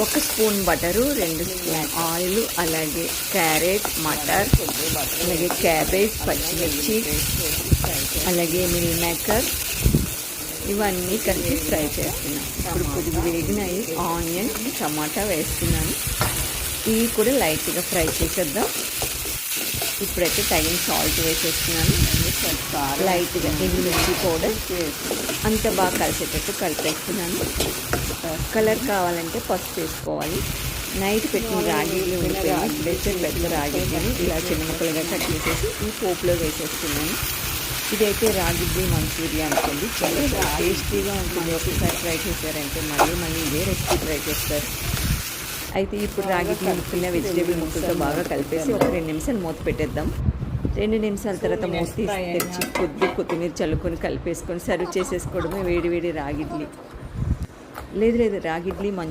1 spoon butter, 2 spoon oil, అలాగే carrot, matar, అలాగే cabbage, పచ్చిమిర్చి, అలాగే మిల్ మేకర్ ఇవన్నీ కలిపి ఫ్రై చేస్తున్నాను. ఇప్పుడు కొద్దిగా వేగినాయి. ఆనియన్, టమాటా వేస్తున్నాను. ఇవి కూడా లైట్గా ఫ్రై చేసేద్దాం. ఇప్పుడైతే తగిన సాల్ట్ వేసేస్తున్నాను. లైట్గా ఎండుమిర్చి పౌడర్ అంత బాగా కలిసేటట్టు కలిపేస్తున్నాను. కలర్ కావాలంటే పసుపు వేసుకోవాలి. నైట్ పెట్టిన రాగిలు ఉండిపోయి ఇప్పుడైతే పెద్ద రాగిని ఇలా చిన్న ముక్కలుగా కట్ చేసేసి ఈ పోపులో వేసేస్తున్నాను. ఇదైతే రాగిడ్లీ మంచూరియా అనుకోండి, చాలా టేస్టీగా ఉంటుంది. ఒకసారి ట్రై చేశారంటే మళ్ళీ ఇదే రెసిపీ ట్రై చేస్తారు. అయితే ఇప్పుడు రాగిడ్లీ ముక్కున్న వెజిటేబుల్ ముక్కలతో బాగా కలిపేసి ఒక 2 నిమిషాలు మూత పెట్టేద్దాం. 2 నిమిషాల తర్వాత మూత తీసి తెచ్చి కొత్తిమీర చల్లుకొని కలిపేసుకొని సర్వ్ చేసేసుకోవడమే వేడి రాగిడ్లీ. లేదు రాగిడ్లీ